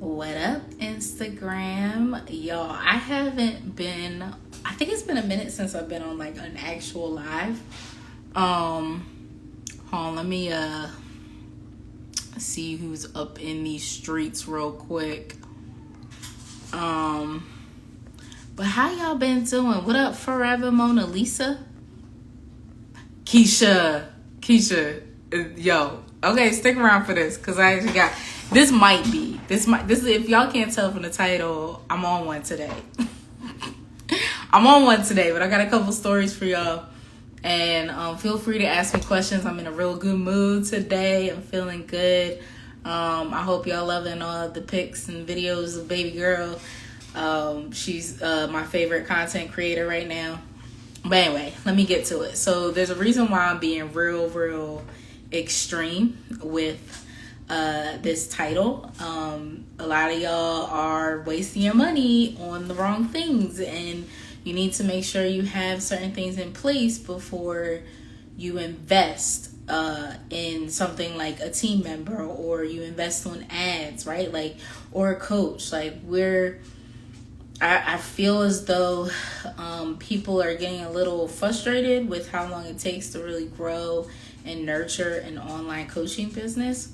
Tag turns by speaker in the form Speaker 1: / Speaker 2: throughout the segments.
Speaker 1: What up, Instagram? Y'all, I think it's been a minute since I've been on like an actual live. Hold on, let me see who's up in these streets real quick. But how y'all been doing? What up, Forever Mona Lisa? Keisha, yo. Okay, stick around for this because I actually got this is if y'all can't tell from the title, I'm on one today. But I got a couple stories for y'all. And feel free to ask me questions. I'm in a real good mood today. I'm feeling good. I hope y'all loving all the pics and videos of baby girl. She's my favorite content creator right now. But anyway, let me get to it. So there's a reason why I'm being real extreme with this title. A lot of y'all are wasting your money on the wrong things, and you need to make sure you have certain things in place before you invest in something like a team member, or you invest on ads, right? Like, or a coach. Like, I feel as though people are getting a little frustrated with how long it takes to really grow and nurture an online coaching business.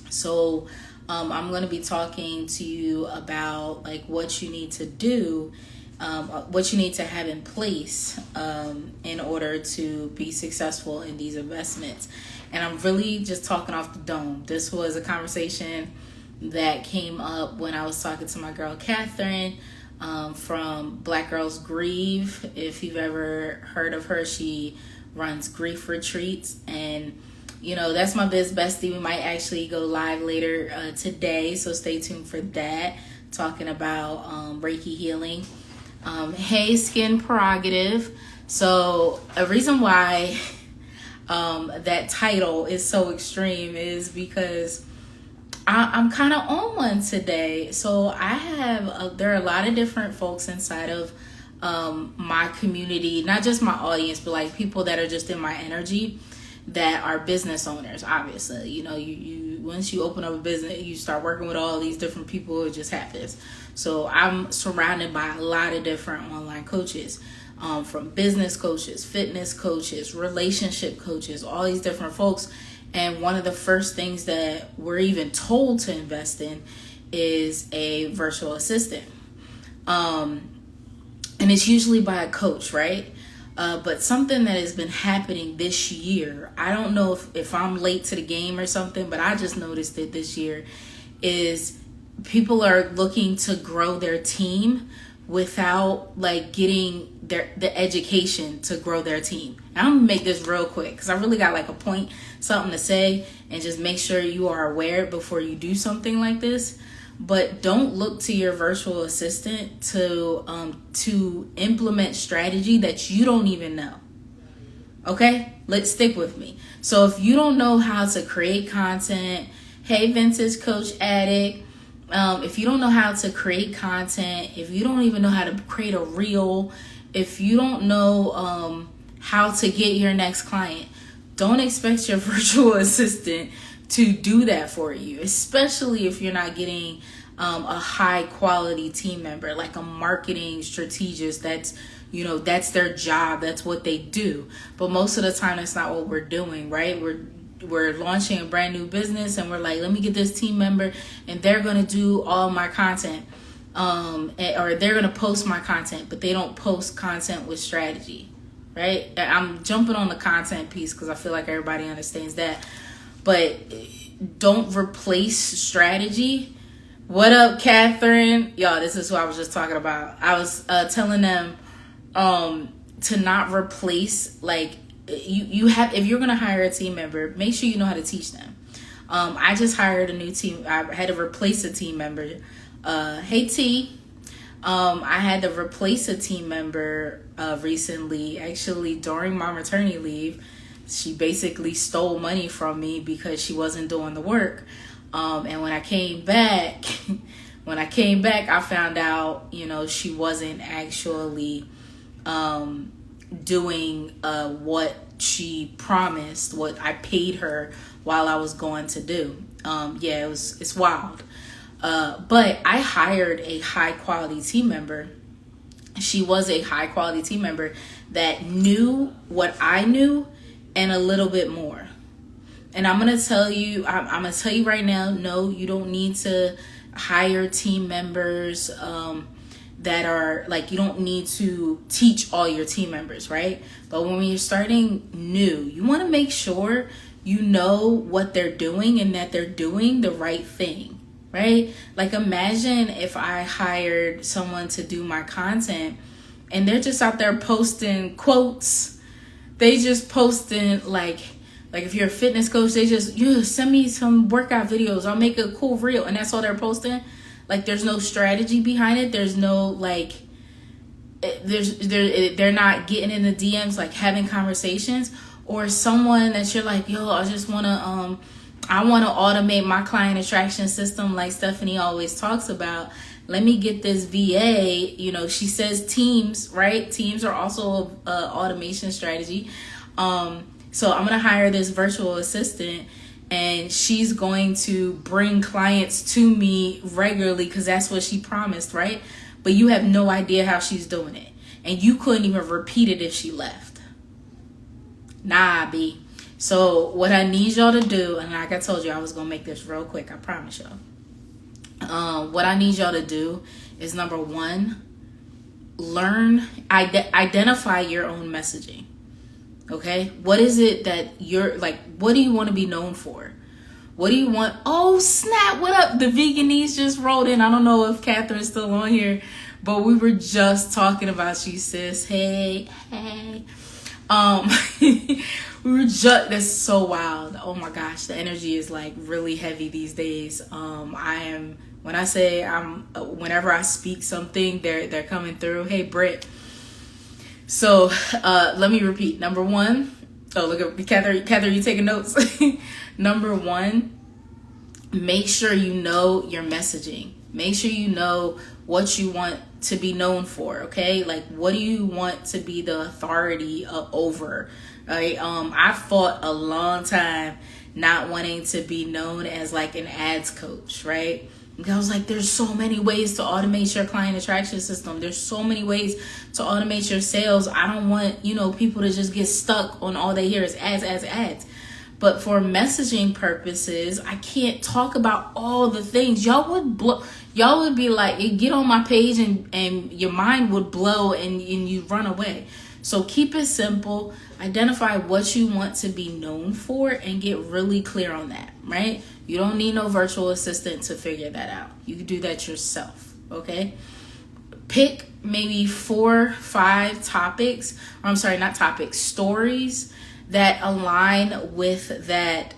Speaker 1: So I'm going to be talking to you about like what you need to do, what you need to have in place in order to be successful in these investments. And I'm really just talking off the dome. This was a conversation that came up when I was talking to my girl Catherine from Black Girls Grieve. If you've ever heard of her, she runs grief retreats, and that's my biz bestie. We might actually go live later today, so stay tuned for that, talking about Reiki healing. Hey, Skin Prerogative. So a reason why that title is so extreme is because I'm kind of on one today. So there are a lot of different folks inside of my community, not just my audience, but like people that are just in my energy that are business owners. Obviously, you once you open up a business, you start working with all these different people. It just happens. So I'm surrounded by a lot of different online coaches, from business coaches, fitness coaches, relationship coaches, all these different folks. And one of the first things that we're even told to invest in is a virtual assistant. And it's usually by a coach, right? But something that has been happening this year, I don't know if I'm late to the game or something, but I just noticed it this year, is people are looking to grow their team without like getting the education to grow their team. And I'm gonna make this real quick because I really got like a point, something to say, and just make sure you are aware before you do something like this. But don't look to your virtual assistant to implement strategy that you don't even know. Okay, let's stick with me. So if you don't know how to create content, hey, Vintage Coach Addict, if you don't know how to create content, if you don't even know how to create a reel, if you don't know how to get your next client, don't expect your virtual assistant to do that for you, especially if you're not getting a high quality team member, like a marketing strategist. That's their job. That's what they do. But most of the time, that's not what we're doing, right? We're launching a brand new business, and we're like, let me get this team member, and they're going to do all my content, or they're going to post my content, but they don't post content with strategy, right? I'm jumping on the content piece because I feel like everybody understands that. But don't replace strategy. What up, Catherine? Y'all, this is what I was just talking about. I was telling them to not replace, like, you have, if you're going to hire a team member, make sure you know how to teach them. I just hired a new team. I had to replace a team member. Hey, T. I had to replace a team member recently, actually, during my maternity leave. She basically stole money from me because she wasn't doing the work. And when I came back, I found out, she wasn't actually doing what she promised, what I paid her while I was going to do. It's wild. But I hired a high quality team member. She was a high quality team member that knew what I knew and a little bit more. And I'm going to tell you, I'm going to tell you right now, no, you don't need to hire team members that are like, you don't need to teach all your team members, right? But when you're starting new, you want to make sure you know what they're doing and that they're doing the right thing, right? Like imagine if I hired someone to do my content and they're just out there posting quotes. They just posting like if you're a fitness coach, they just, send me some workout videos. I'll make a cool reel. And that's all they're posting. Like there's no strategy behind it. There's no like, they're not getting in the DMs, like having conversations. Or someone that you're like, I just want to, I want to automate my client attraction system like Stephanie always talks about. Let me get this VA. She says teams, right? Teams are also automation strategy. So I'm going to hire this virtual assistant and she's going to bring clients to me regularly because that's what she promised, right? But you have no idea how she's doing it. And you couldn't even repeat it if she left. Nah, B. So what I need y'all to do, and like I told you, I was going to make this real quick. I promise y'all. What I need y'all to do is number one, identify your own messaging. Okay, what is it that you're like? What do you want to be known for? What do you want? Oh snap! What up? The veganese just rolled in. I don't know if Catherine's still on here, but we were just talking about you, sis. Hey. We were just. That's so wild. Oh my gosh, the energy is like really heavy these days. I am. When I say whenever I speak something, they're coming through. Hey, Britt. So let me repeat. Number one, look at Catherine, you taking notes? Number one, make sure you know your messaging. Make sure you know what you want to be known for, okay? Like, what do you want to be the authority over? Right? I fought a long time not wanting to be known as like an ads coach, right? I was like, there's so many ways to automate your client attraction system. There's so many ways to automate your sales. I don't want, people to just get stuck on all they hear is ads. But for messaging purposes, I can't talk about all the things. Y'all would be like, get on my page and your mind would blow and you run away. So keep it simple. Identify what you want to be known for and get really clear on that, right? You don't need no virtual assistant to figure that out. You can do that yourself, okay? Pick maybe 4, 5 stories that align with that,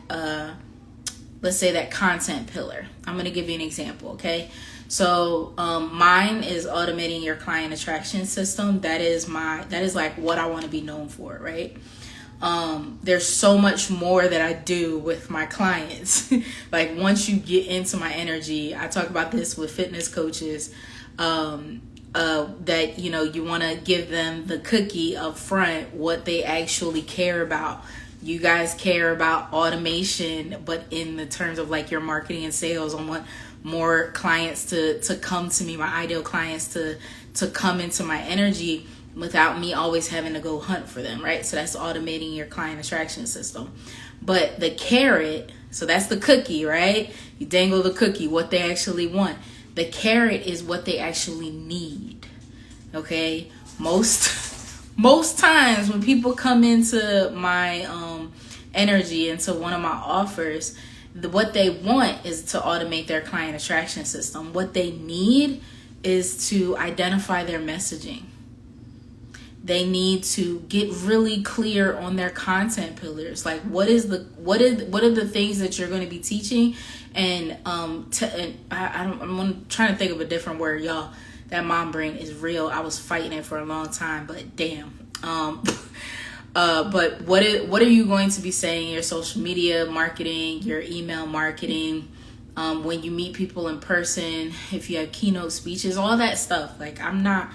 Speaker 1: let's say that content pillar. I'm going to give you an example, okay? So mine is automating your client attraction system. That is like what I want to be known for, right? There's so much more that I do with my clients. Like once you get into my energy, I talk about this with fitness coaches, that, you want to give them the cookie up front, what they actually care about. You guys care about automation, but in the terms of like your marketing and sales, I want more clients to come to me, my ideal clients to come into my energy without me always having to go hunt for them, right? So that's automating your client attraction system. But the carrot, so that's the cookie, right? You dangle the cookie, what they actually want. The carrot is what they actually need, okay? Most times when people come into my energy, into one of my offers, what they want is to automate their client attraction system. What they need is to identify their messaging. They need to get really clear on their content pillars. Like what are the things that you're going to be teaching? And I'm trying to think of a different word, y'all. That mom brain is real. I was fighting it for a long time, but damn. But what are you going to be saying in your social media marketing, your email marketing, when you meet people in person, if you have keynote speeches, all that stuff? Like I'm not,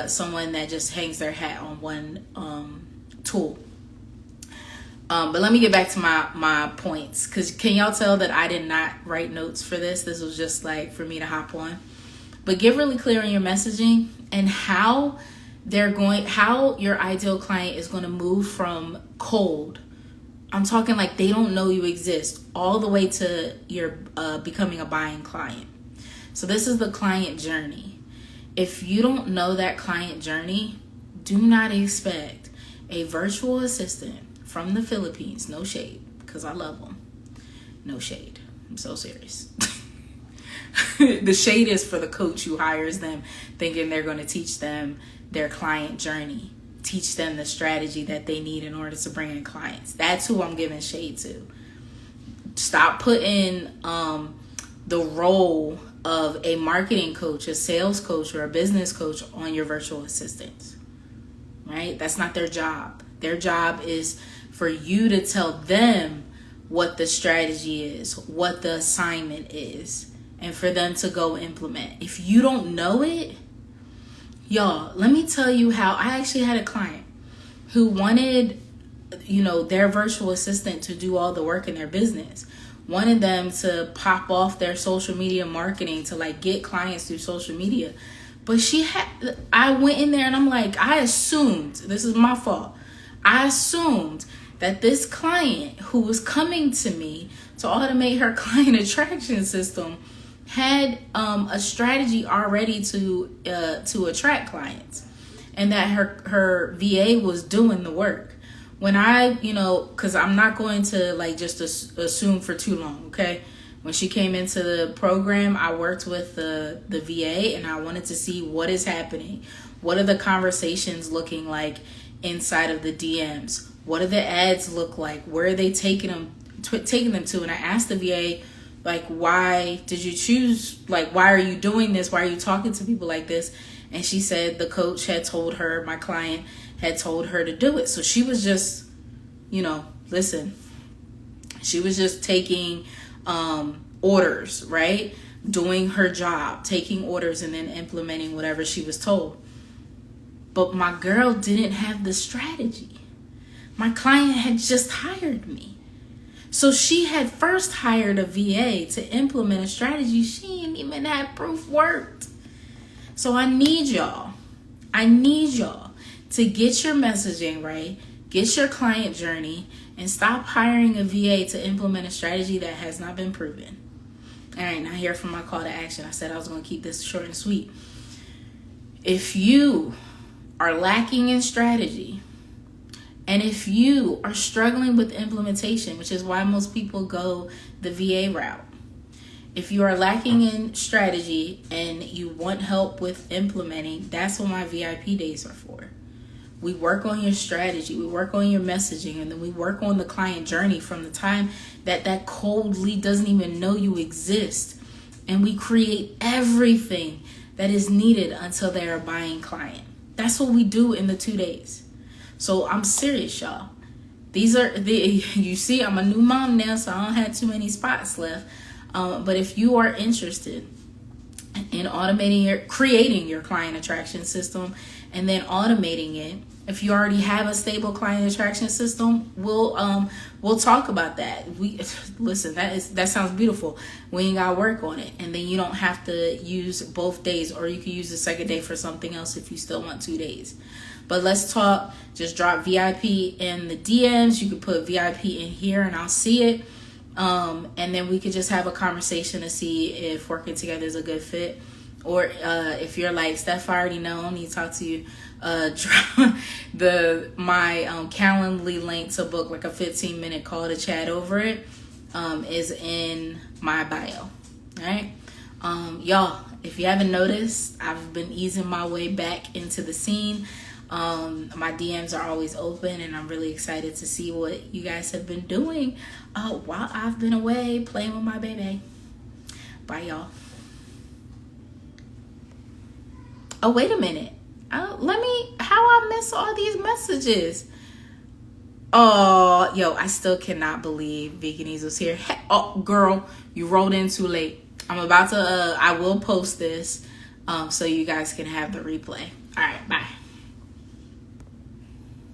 Speaker 1: someone that just hangs their hat on one tool. But let me get back to my points, because can y'all tell that I did not write notes for this? This was just like for me to hop on. But get really clear on your messaging and how your ideal client is going to move from cold. I'm talking like they don't know you exist, all the way to your becoming a buying client. So this is the client journey. If you don't know that client journey, do not expect a virtual assistant from the Philippines. No shade, because I love them. No shade. I'm so serious. The shade is for the coach who hires them thinking they're going to teach them their client journey, teach them the strategy that they need in order to bring in clients. That's who I'm giving shade to. Stop putting the role of a marketing coach, a sales coach, or a business coach on your virtual assistants, right? That's not their job. Their job is for you to tell them what the strategy is, what the assignment is, and for them to go implement. If you don't know it, y'all, let me tell you how I actually had a client who wanted, their virtual assistant to do all the work in their business, wanted them to pop off their social media marketing to like get clients through social media. But I went in there and I'm like, I assumed, this is my fault. I assumed that this client who was coming to me to automate her client attraction system had a strategy already to attract clients, and that her VA was doing the work. When because I'm not going to like just assume for too long, okay? When she came into the program, I worked with the VA, and I wanted to see what is happening. What are the conversations looking like inside of the DMs? What do the ads look like? Where are they taking them to? And I asked the VA, like, why did you choose, like, why are you doing this? Why are you talking to people like this? And she said the coach had told her, my client had told her to do it. So she was just, she was just taking orders, right? Doing her job, taking orders, and then implementing whatever she was told. But my girl didn't have the strategy. My client had just hired me. So she had first hired a VA to implement a strategy she didn't even have proof worked. So I need y'all to get your messaging right, get your client journey, and stop hiring a VA to implement a strategy that has not been proven. All right, now here for my call to action. I said I was going to keep this short and sweet. If you are lacking in strategy, and if you are struggling with implementation, which is why most people go the VA route, if you are lacking in strategy and you want help with implementing, that's what my VIP days are for. We work on your strategy, we work on your messaging, and then we work on the client journey from the time that cold lead doesn't even know you exist. And we create everything that is needed until they're a buying client. That's what we do in the 2 days. So I'm serious, y'all. You see, I'm a new mom now, so I don't have too many spots left. But if you are interested in creating your client attraction system and then automating it, if you already have a stable client attraction system, we'll talk about that. Listen, that sounds beautiful. We ain't gotta work on it, and then you don't have to use both days, or you can use the second day for something else if you still want 2 days. But let's talk. Just drop VIP in the DMs. You can put VIP in here and I'll see it. And then we could just have a conversation to see if working together is a good fit. Or if you're like, Steph, I already know, I need to talk to you. Drop my Calendly link to book like a 15-minute call to chat over it is in my bio. All right. Y'all, if you haven't noticed, I've been easing my way back into the scene. My DMs are always open, and I'm really excited to see what you guys have been doing while I've been away playing with my baby. Bye, y'all. Oh, wait a minute. How I miss all these messages? Oh, yo, I still cannot believe Veganese was here. Oh, girl, you rolled in too late. I'm about to, I will post this so you guys can have the replay. All right, bye.